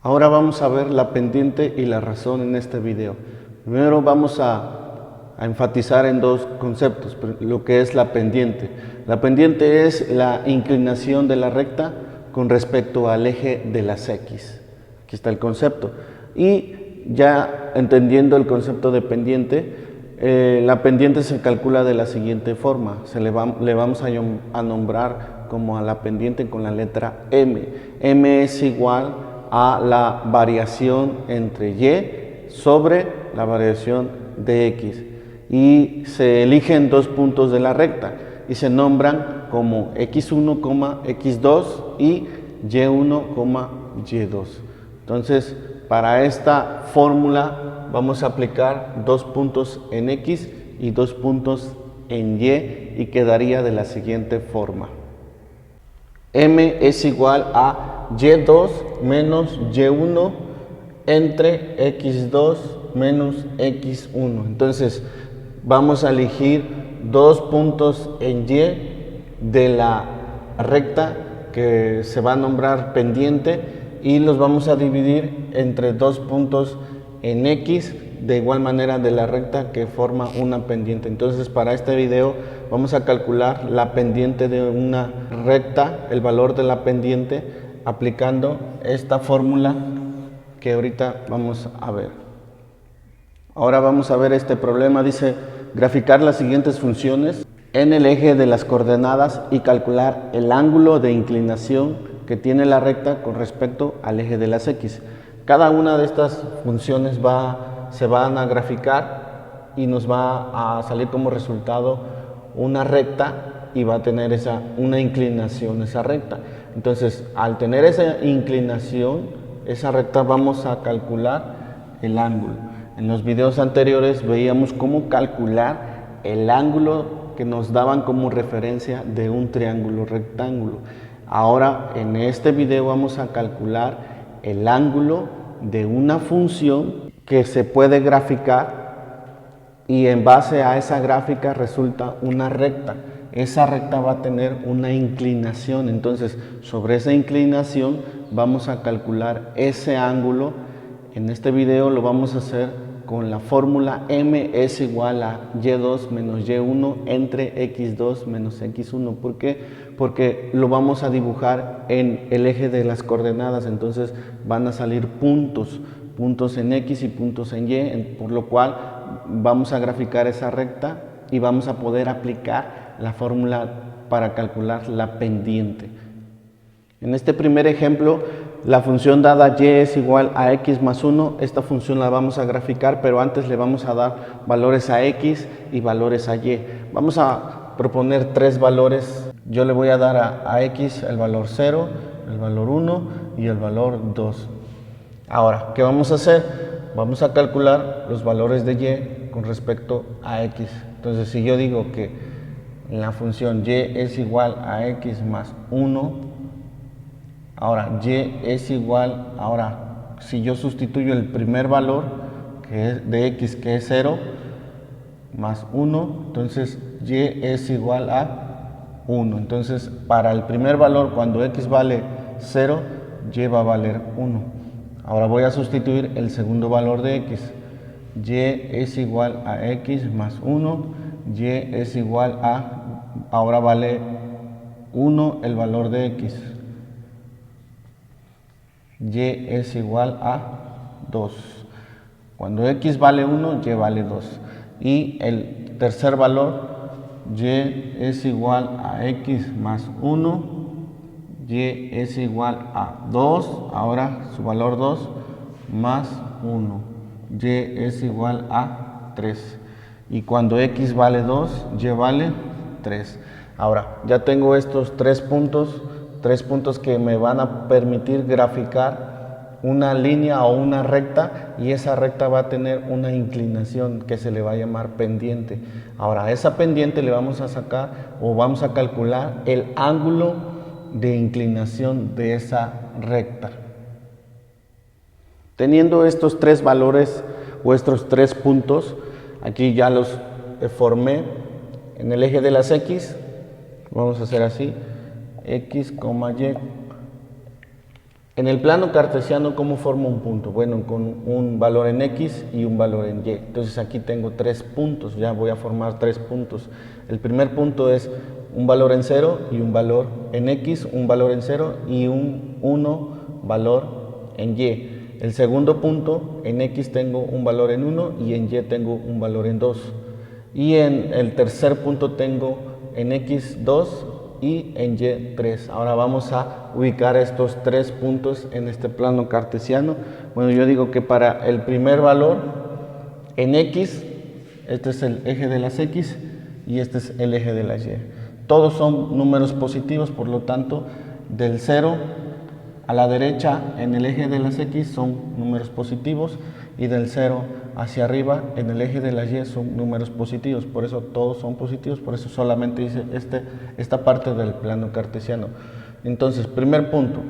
Ahora vamos a ver la pendiente y la razón en este video. Primero vamos a enfatizar en dos conceptos, lo que es la pendiente. La pendiente es la inclinación de la recta con respecto al eje de las X. Aquí está el concepto. Y ya entendiendo el concepto de pendiente, la pendiente se calcula de la siguiente forma. Le vamos a nombrar como a la pendiente con la letra M. M es igual a la variación entre Y sobre la variación de X. Y se eligen dos puntos de la recta y se nombran como X1, X2 y Y1, Y2. Entonces, para esta fórmula vamos a aplicar dos puntos en X y dos puntos en Y quedaría de la siguiente forma. M es igual a Y2 menos Y1 entre X2 menos X1. Entonces vamos a elegir dos puntos en Y de la recta que se va a nombrar pendiente y los vamos a dividir entre dos puntos en X de igual manera de la recta que forma una pendiente. Entonces para este video vamos a calcular la pendiente de una recta, el valor de la pendiente aplicando esta fórmula que ahorita vamos a ver. Ahora vamos a ver este problema. Dice graficar las siguientes funciones en el eje de las coordenadas y calcular el ángulo de inclinación que tiene la recta con respecto al eje de las X. Cada una de estas funciones se van a graficar y nos va a salir como resultado una recta y va a tener una inclinación esa recta. Entonces, al tener esa inclinación, esa recta, vamos a calcular el ángulo. En los videos anteriores veíamos cómo calcular el ángulo que nos daban como referencia de un triángulo rectángulo. Ahora, en este video vamos a calcular el ángulo de una función que se puede graficar y en base a esa gráfica resulta una recta. Esa recta va a tener una inclinación, entonces sobre esa inclinación vamos a calcular ese ángulo. En este video lo vamos a hacer con la fórmula M es igual a Y2 menos Y1 entre X2 menos X1. ¿Por qué? Porque lo vamos a dibujar en el eje de las coordenadas, entonces van a salir puntos en X y puntos en Y, por lo cual vamos a graficar esa recta y vamos a poder aplicar la fórmula para calcular la pendiente. En este primer ejemplo, la función dada Y es igual a X más 1, esta función la vamos a graficar, pero antes le vamos a dar valores a X y valores a Y. Vamos a proponer tres valores. Yo le voy a dar a X el valor 0, el valor 1 y el valor 2. Ahora, ¿qué vamos a hacer? Vamos a calcular los valores de Y con respecto a X. Entonces, si yo digo que la función Y es igual a X más 1, ahora Y es igual, si yo sustituyo el primer valor que es de X, que es 0, más 1, entonces Y es igual a 1. Entonces, para el primer valor, cuando X vale 0, Y va a valer 1. Ahora voy a sustituir el segundo valor de X. Y es igual a X más 1. Y es igual a, ahora vale 1 el valor de X. Y es igual a 2. Cuando X vale 1, Y vale 2. Y el tercer valor, Y es igual a X más 1. Y es igual a 2, ahora su valor 2, más 1. Y es igual a 3. Y cuando X vale 2, Y vale 3. Ahora, ya tengo estos tres puntos que me van a permitir graficar una línea o una recta, y esa recta va a tener una inclinación que se le va a llamar pendiente. Ahora, a esa pendiente le vamos a sacar o vamos a calcular el ángulo de inclinación de esa recta. Teniendo estos tres valores o estos tres puntos, aquí ya los formé en el eje de las X. Vamos a hacer así, X, Y, En el plano cartesiano, ¿cómo formo un punto? Bueno, con un valor en X y un valor en Y. Entonces aquí tengo 3 puntos, ya voy a formar 3 puntos. El primer punto es un valor en 0 y un valor en X, un valor en 0 y un 1 valor en Y. El segundo punto, en X tengo un valor en 1 y en Y tengo un valor en 2. Y en el tercer punto tengo en X 2 y en Y 3. Ahora vamos a ubicar estos 3 puntos en este plano cartesiano. Bueno, yo digo que para el primer valor en X, este es el eje de las X y este es el eje de las Y. Todos son números positivos, por lo tanto, del 0 a la derecha en el eje de las X son números positivos y del 0 hacia arriba en el eje de las Y son números positivos, por eso todos son positivos, por eso solamente dice esta parte del plano cartesiano. Entonces, primer punto,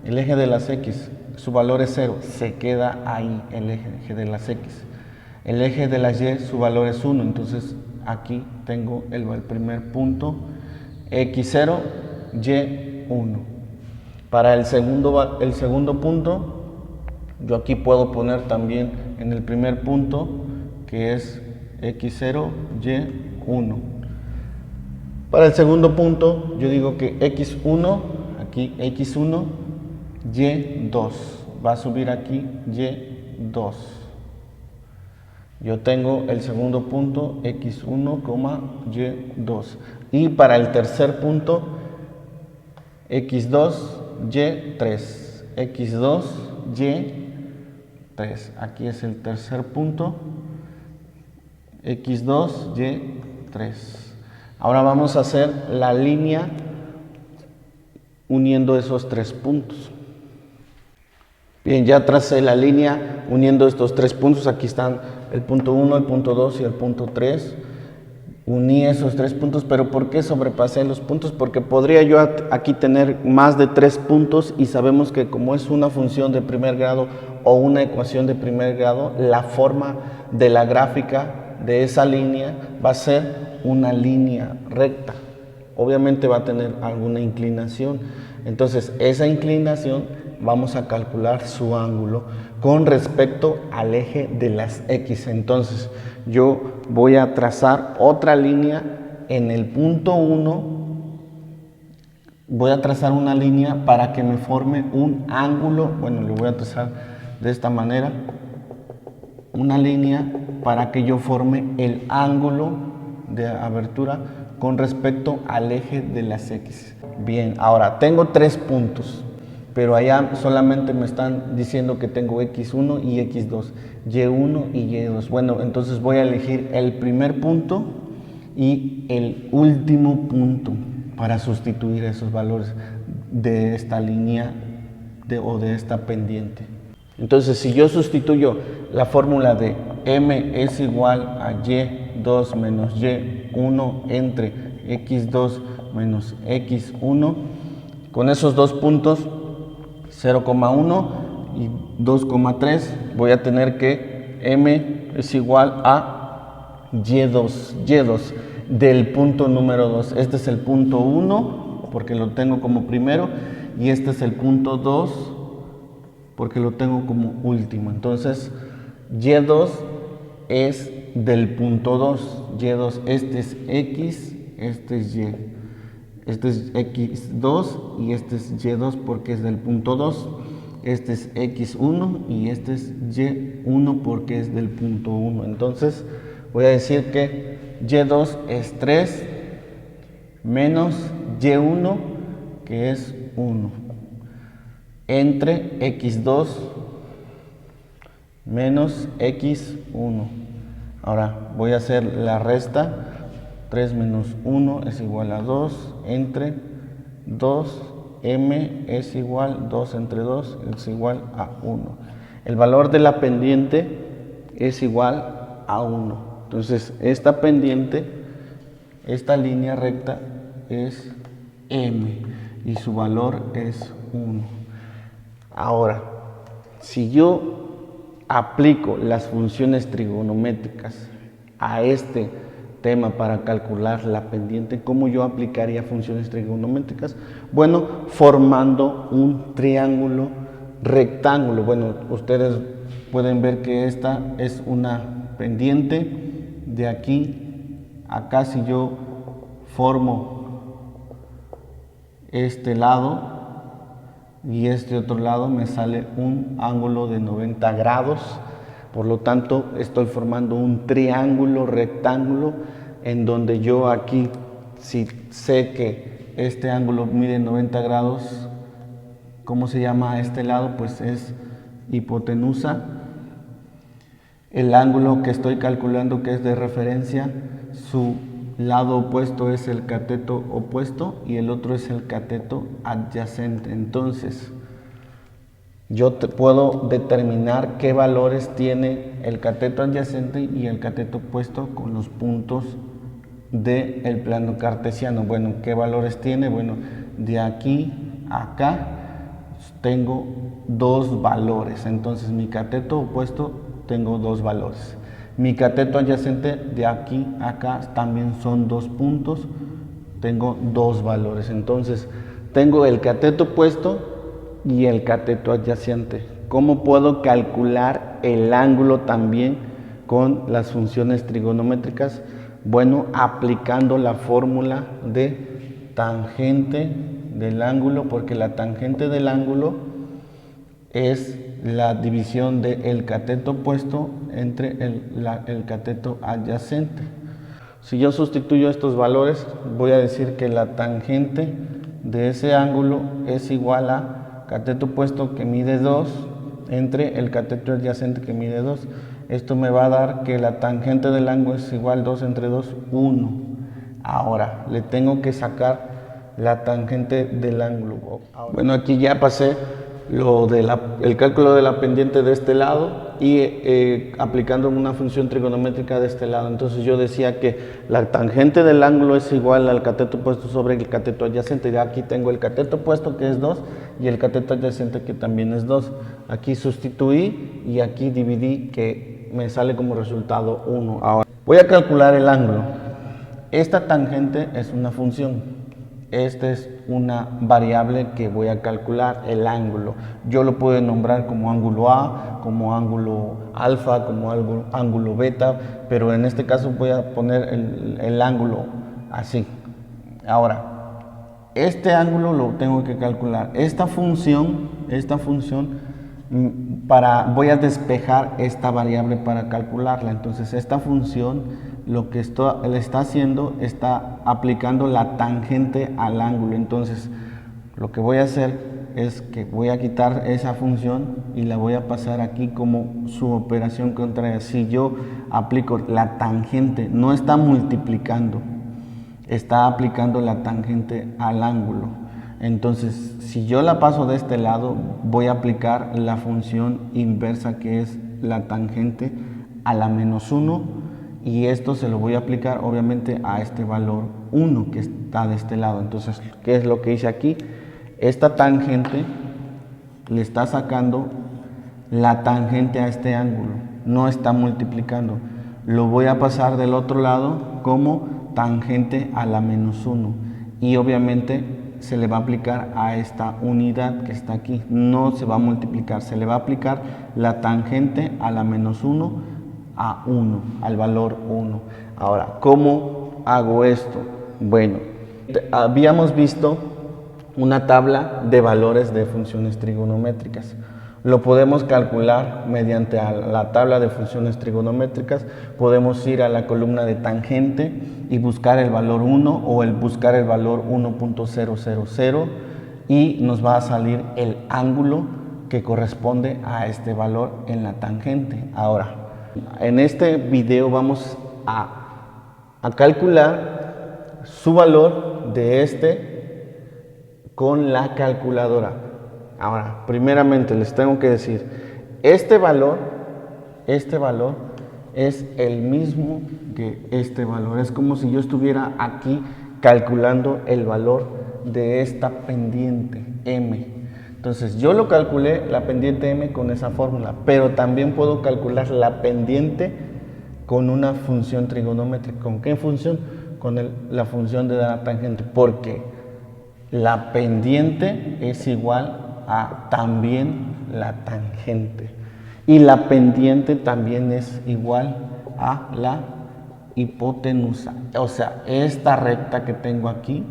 el eje de las X, su valor es 0, se queda ahí el eje de las X. El eje de las Y, su valor es 1, entonces aquí tengo el primer punto, X0, Y1. Para el segundo punto, yo aquí puedo poner también en el primer punto, que es X0, Y1. Para el segundo punto, yo digo que X1, aquí X1, Y2. Va a subir aquí Y2. Yo tengo el segundo punto, X1, Y2. Y para el tercer punto, X2, Y3. X2, Y3. Aquí es el tercer punto. X2, Y3. Ahora vamos a hacer la línea uniendo esos 3 puntos. Bien, ya tracé la línea uniendo estos 3 puntos. Aquí están el punto 1, el punto 2 y el punto 3. Uní esos 3 puntos, pero ¿por qué sobrepasé los puntos? Porque podría yo aquí tener más de 3 puntos y sabemos que como es una función de primer grado o una ecuación de primer grado, la forma de la gráfica de esa línea va a ser una línea recta. Obviamente va a tener alguna inclinación. Entonces, esa inclinación vamos a calcular su ángulo con respecto al eje de las X. Entonces, yo voy a trazar otra línea en el punto 1. Voy a trazar una línea para que me forme un ángulo. Bueno, lo voy a trazar de esta manera. Una línea para que yo forme el ángulo de abertura con respecto al eje de las X. Bien, ahora tengo 3 puntos, pero allá solamente me están diciendo que tengo X1 y X2, Y1 y Y2. Bueno, entonces voy a elegir el primer punto y el último punto para sustituir esos valores de esta línea o de esta pendiente. Entonces, si yo sustituyo la fórmula de M es igual a Y2 menos Y1 entre X2 menos X1, con esos 2 puntos, 0,1 y 2,3, voy a tener que M es igual a Y2 del punto número 2. Este es el punto 1 porque lo tengo como primero y este es el punto 2 porque lo tengo como último. Entonces, Y2 es del punto 2. Y2, este es X, este es Y. Este es X2 y este es Y2 porque es del punto 2. Este es X1 y este es Y1 porque es del punto 1. Entonces, voy a decir que Y2 es 3 menos Y1 que es 1. Entre X2 menos X1. Ahora voy a hacer la resta. 3 menos 1 es igual a 2 entre 2. M es igual 2 entre 2 es igual a 1. El valor de la pendiente es igual a 1. Entonces esta pendiente, esta línea recta es M y su valor es 1. Ahora, si yo aplico las funciones trigonométricas a este tema para calcular la pendiente, ¿cómo yo aplicaría funciones trigonométricas? Bueno, formando un triángulo rectángulo. Bueno, ustedes pueden ver que esta es una pendiente. De aquí a acá, si yo formo este lado y este otro lado, me sale un ángulo de 90 grados. Por lo tanto, estoy formando un triángulo rectángulo en donde yo aquí, si sé que este ángulo mide 90 grados, ¿cómo se llama a este lado? Pues es hipotenusa. El ángulo que estoy calculando, que es de referencia, su lado opuesto es el cateto opuesto y el otro es el cateto adyacente. Entonces, yo puedo determinar qué valores tiene el cateto adyacente y el cateto opuesto con los puntos del plano cartesiano. Bueno, ¿qué valores tiene? Bueno, de aquí a acá tengo dos valores. Entonces, mi cateto opuesto tengo dos valores. Mi cateto adyacente de aquí a acá también son dos puntos. Tengo dos valores. Entonces, tengo el cateto opuesto y el cateto adyacente. ¿Cómo puedo calcular el ángulo también con las funciones trigonométricas? Bueno, aplicando la fórmula de tangente del ángulo, porque la tangente del ángulo es la división del cateto opuesto entre el cateto adyacente. Si yo sustituyo estos valores, voy a decir que la tangente de ese ángulo es igual a cateto opuesto, que mide 2, entre el cateto adyacente, que mide 2. Esto me va a dar que la tangente del ángulo es igual 2 entre 2, 1. Ahora, le tengo que sacar la tangente del ángulo. Bueno, aquí ya pasé el cálculo de la pendiente de este lado y aplicando una función trigonométrica de este lado. Entonces yo decía que la tangente del ángulo es igual al cateto opuesto sobre el cateto adyacente. Ya aquí tengo el cateto opuesto, que es 2, y el cateto adyacente, que también es 2. Aquí sustituí y aquí dividí, que me sale como resultado 1. Ahora voy a calcular el ángulo. Esta tangente es una función. Esta es una variable que voy a calcular, el ángulo. Yo lo puedo nombrar como ángulo A, como ángulo alfa, como ángulo beta, pero en este caso voy a poner el ángulo así. Ahora, este ángulo lo tengo que calcular. Esta función, voy a despejar esta variable para calcularla. Entonces, esta función lo que le está haciendo, está aplicando la tangente al ángulo. Entonces, lo que voy a hacer es que voy a quitar esa función y la voy a pasar aquí como su operación contraria. Si yo aplico la tangente, no está multiplicando, está aplicando la tangente al ángulo. Entonces, si yo la paso de este lado, voy a aplicar la función inversa, que es la tangente a la menos 1, y esto se lo voy a aplicar obviamente a este valor 1 que está de este lado. Entonces, ¿qué es lo que hice aquí? Esta tangente le está sacando la tangente a este ángulo, no está multiplicando. Lo voy a pasar del otro lado como tangente a la menos 1, y obviamente se le va a aplicar a esta unidad que está aquí. No se va a multiplicar, se le va a aplicar la tangente a la menos 1 a 1, al valor 1. Ahora, ¿cómo hago esto? Bueno, habíamos visto una tabla de valores de funciones trigonométricas. Lo podemos calcular mediante la tabla de funciones trigonométricas. Podemos ir a la columna de tangente y buscar el valor 1 o buscar el valor 1.000, y nos va a salir el ángulo que corresponde a este valor en la tangente. Ahora, en este video vamos a calcular su valor de con la calculadora. Ahora, primeramente les tengo que decir, este valor es el mismo que este valor. Es como si yo estuviera aquí calculando el valor de esta pendiente M. Entonces yo lo calculé, la pendiente M, con esa fórmula, pero también puedo calcular la pendiente con una función trigonométrica. ¿Con qué función? Con la función de la tangente, porque la pendiente es igual a también la tangente. Y la pendiente también es igual a la hipotenusa. O sea, esta recta que tengo aquí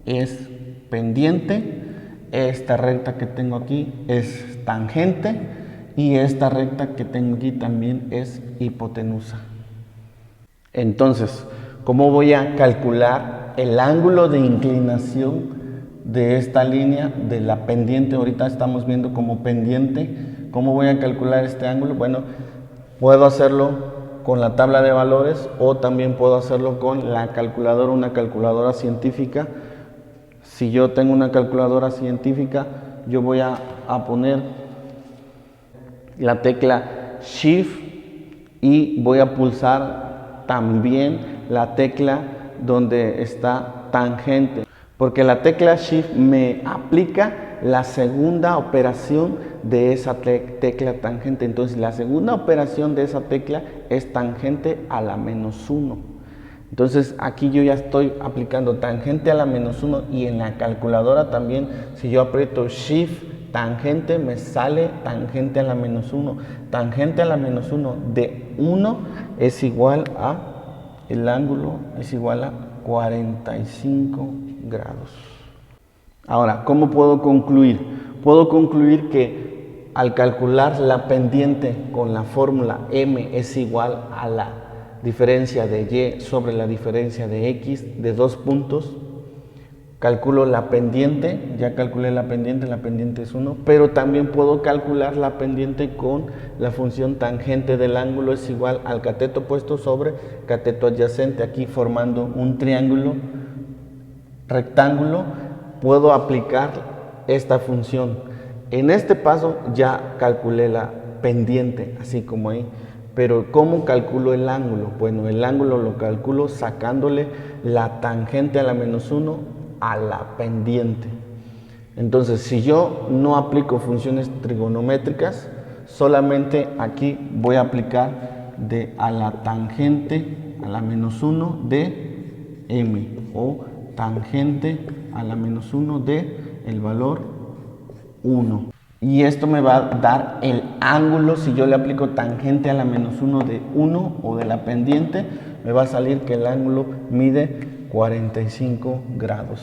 es pendiente, esta recta que tengo aquí es tangente y esta recta que tengo aquí también es hipotenusa. Entonces, ¿cómo voy a calcular el ángulo de inclinación de esta línea de la pendiente? Ahorita estamos viendo como pendiente. ¿Cómo voy a calcular este ángulo? Bueno, puedo hacerlo con la tabla de valores o también puedo hacerlo con la calculadora, una calculadora científica. Si yo tengo una calculadora científica, yo voy a poner la tecla Shift y voy a pulsar también la tecla donde está tangente, porque la tecla Shift me aplica la segunda operación de esa tecla tangente. Entonces la segunda operación de esa tecla es tangente a la -1. Entonces aquí yo ya estoy aplicando tangente a la -1 y en la calculadora también, si yo aprieto Shift tangente, me sale tangente a la -1. Tangente a la -1 de 1 es igual a, el ángulo es igual a 45 grados. Ahora, ¿cómo puedo concluir? Puedo concluir que al calcular la pendiente con la fórmula m es igual a la diferencia de y sobre la diferencia de x de 2 puntos, calculo la pendiente, ya calculé la pendiente es 1, pero también puedo calcular la pendiente con la función tangente del ángulo es igual al cateto opuesto sobre cateto adyacente, aquí formando un triángulo rectángulo. Puedo aplicar esta función. En este paso ya calculé la pendiente, así como ahí. Pero ¿cómo calculo el ángulo? Bueno, el ángulo lo calculo sacándole la tangente a la -1 a la pendiente. Entonces, si yo no aplico funciones trigonométricas, solamente aquí voy a aplicar de a la tangente a la -1 de m o tangente a la -1 de el valor 1. Y esto me va a dar el ángulo. Si yo le aplico tangente a la -1 de 1 o de la pendiente, me va a salir que el ángulo mide 45 grados.